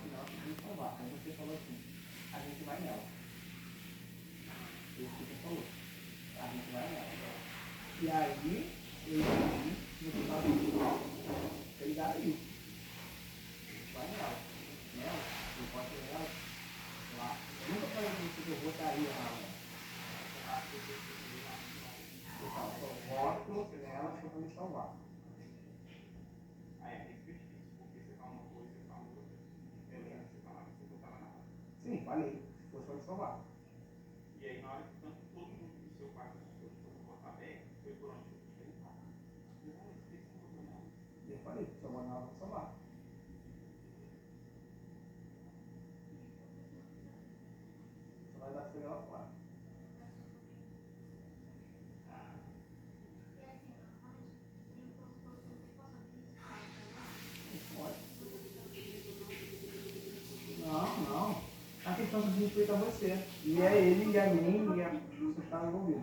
que não, você tem que salvar. Aí você falou assim, a gente vai nela. Isso que você falou. A gente vai nela. E aí, eu entendi no final do vídeo. Tá ligado aí? Vai nela. Nela, eu posso ir nela. Lá. Nunca falei que eu vou estar aí lá. Pessoal, só voto nela que eu vou me salvar. Aí é isso que é difícil, porque você fala uma coisa, você fala outra. Beleza, você falava que você botava na hora. Sim, falei. Se fosse pra me salvar. E aí, na hora que tanto todo mundo do seu quarto assustou que todo mundo botar aberto, foi por onde eu te perguntar. Eu falei, por que você não botou nela? E eu falei, se eu vou nela, eu vou salvar. Só vai dar pra lá fora. Não. A questão do respeito a você. E é ele, e a mim, e a pessoas que estão envolvidas.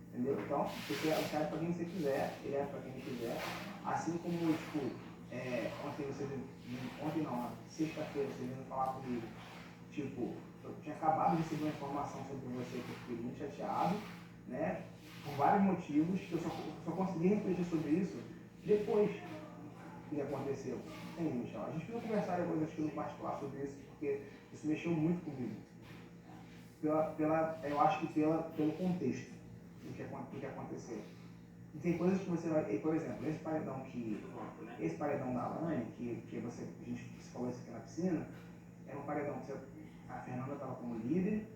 Entendeu? Então, você serve pra quem você quiser, ele é pra quem quiser. Assim como, tipo, ontem não, sexta-feira você veio falar comigo. Tipo, eu tinha acabado de receber uma informação sobre você que eu fiquei muito chateado, né? Por vários motivos, que eu só consegui refletir sobre isso depois que aconteceu. Entende, Michel? A gente precisa conversar depois, acho que no particular sobre isso, porque isso mexeu muito comigo. Eu acho que pelo contexto do que aconteceu. E tem coisas que você vai. Por exemplo, esse paredão da Alane, a gente falou isso aqui na piscina, era um paredão que a Fernanda estava como líder,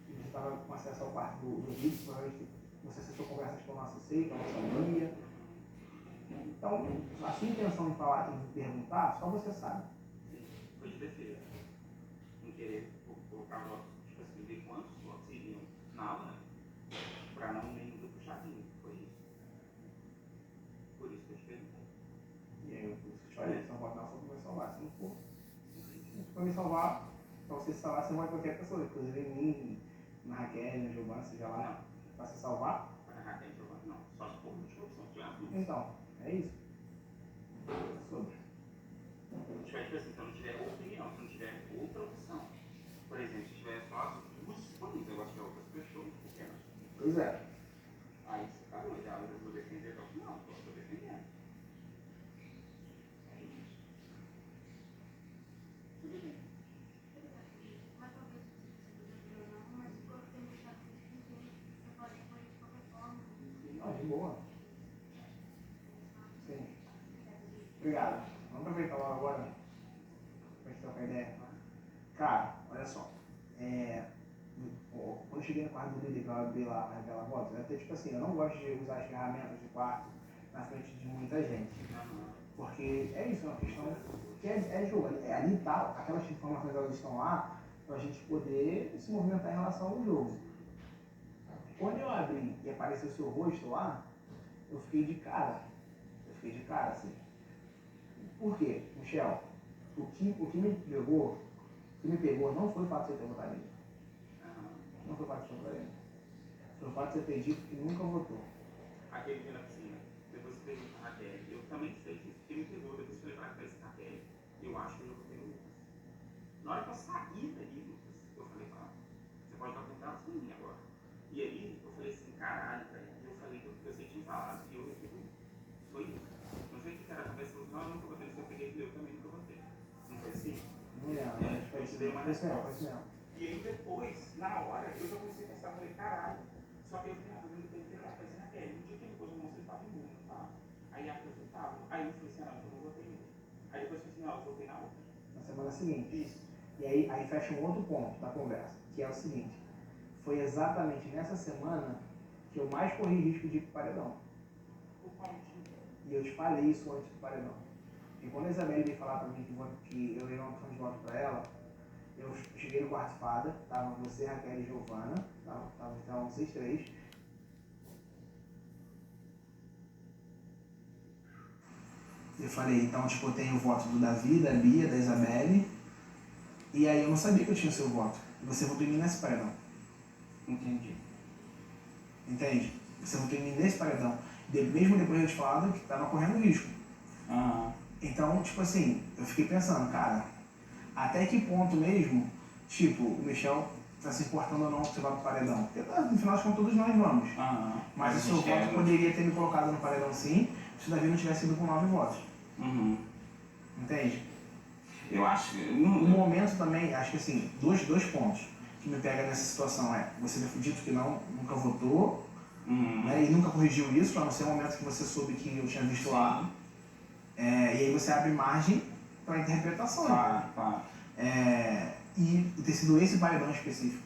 e você estava com acesso ao quarto do vídeo, provavelmente você acessou conversas que eu não acessei, que eu não sabia. Então, a sua intenção em falar, em perguntar, só você sabe. Sim, foi de defesa. Em querer colocar votos, tipo assim, ver quantos votos iriam na Alane, pra não nenhum do puxadinho. Foi isso. Por isso que eu te perguntei. E aí eu te falei, se eu votar, só que vai salvar. Se não for, para me salvar, para você se salvar, você vai qualquer pessoa, inclusive em mim, na Raquel, na Giovana, seja lá, para se salvar. Para a Raquel e Giovana, não. Só se for última opção, se tiver as duas. Então, é isso. É sobre. Se tiver, tipo assim, se eu não tiver opinião, se não tiver outra opção. Por exemplo, se tiver só as duas disponíveis, eu acho que é outras pessoas, porque não. Pois é. Aí você falou, já eu vou defender até o final, eu estou defendendo. É isso. Tudo bem. Não, de boa. Sim. Obrigado. Vamos aproveitar logo agora para a gente trocar ideia. Cara, olha só. Quando eu cheguei no quarto do líder, que eu abri lá para revelar votos, até tipo assim, eu não gosto de usar as ferramentas de quarto na frente de muita gente. Porque é isso, é uma questão que é jogo. Ali tá, aquelas informações elas estão lá para a gente poder se movimentar em relação ao jogo. Quando eu abri e apareceu o seu rosto lá, eu fiquei de cara. Assim. Por quê, Michel? O que me pegou não foi o fato de você ter votado nele. Não foi o fato de você ter votado nele. Foi o fato de você ter dito que nunca votou. Aquele dia na piscina, depois você pergunta a Raquel, eu também sei disso, porque me pegou, depois eu falei pra Raquel, eu acho que eu votei no Lucas. Na hora que eu saí dali, Lucas, eu falei pra ela, você pode estar tentando sem mim agora. E aí, eu falei assim, caralho, velho, eu falei que você tinha falado, e eu retribuí. Foi isso. Não sei o que era a cabeça, não, eu nunca votei, eu peguei e eu também nunca votei. Não foi assim? Eu te dei uma resposta. E aí depois, na hora, eu já comecei a pensar, falei, caralho. Só que eu falei, eu não tenho que pegar a coisa na pele. No dia que ele pôs a mão, ele tava imune, tá? Aí a coisa tava. Aí eu falei assim, não, eu não votei nele. Aí depois eu falei assim, não, eu votei na outra. Na semana seguinte. Isso. E aí fecha um outro ponto da conversa, que é o seguinte. Foi exatamente nessa semana que eu mais corri risco de ir pro paredão. E eu te falei isso antes do paredão. E quando a Isabelle veio falar pra mim que eu ia uma opção de voto pra ela, eu cheguei no quarto fada, estavam você, Raquel e Giovana, estavam vocês três. Eu falei, então tipo, eu tenho o voto do Davi, da Bia, da Isabelle, e aí eu não sabia que eu tinha o seu voto. E você votou em mim nesse paredão. Entendi. Entende? Você votou em mim nesse paredão. Mesmo depois de eu te falado que tava correndo risco. Então, tipo assim, eu fiquei pensando, cara, até que ponto mesmo, tipo, o Michel tá se importando ou não que você vá pro paredão. Porque no final das contas todos nós vamos. Mas o seu voto poderia ter me colocado no paredão sim, se o Davi não tivesse ido com 9 votos. Entende? Eu acho. No momento também, acho que assim, dois pontos que me pega nessa situação é você ter dito que nunca votou, né, e nunca corrigiu isso, a não ser o momento que você soube que eu tinha visto lá. E aí você abre margem para interpretação. Claro. E ter sido esse paredão específico.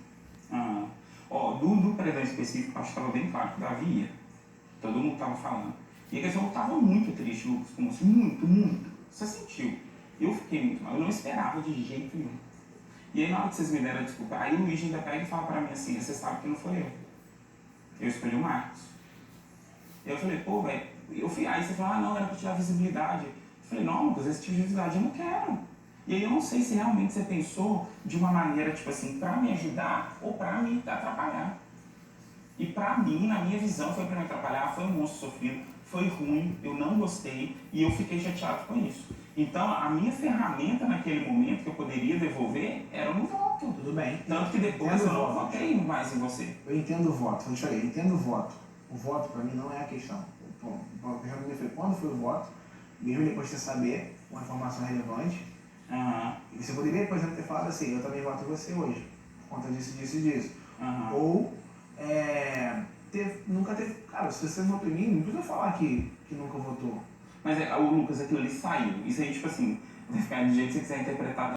Do paredão específico, acho que estava bem claro que o Davi ia. Todo mundo estava falando. E a questão, eu estava muito triste, Lucas, como assim, muito. Você sentiu? Eu fiquei muito mal, eu não esperava de jeito nenhum. E aí na hora que vocês me deram a desculpa, aí o Luiz ainda pega e fala pra mim assim, você sabe que não foi eu. Eu escolhi o Marcos. Eu falei, pô, velho, aí você falou, não, era pra tirar visibilidade. Eu falei, não, Lucas, esse tipo de visibilidade eu não quero. E aí eu não sei se realmente você pensou de uma maneira, tipo assim, pra me ajudar ou pra me atrapalhar. E pra mim, na minha visão, foi pra me atrapalhar, foi um monstro sofrido, foi ruim, eu não gostei e eu fiquei chateado com isso. Então, a minha ferramenta naquele momento que eu poderia devolver era no voto. Tudo bem. Tanto que depois eu não votei mais em você. Eu entendo o voto, eu te falei, eu entendo o voto. O voto pra mim não é a questão. A questão pra mim foi quando foi o voto, mesmo depois de você saber uma informação relevante. E você poderia, por exemplo, ter falado assim, eu também voto em você hoje, por conta disso. Ou nunca teve. Cara, se você votou em mim, não precisa falar que nunca votou. Mas o Lucas, aquilo ali saiu. Isso aí, tipo assim, vai ficar do jeito que você quiser interpretar.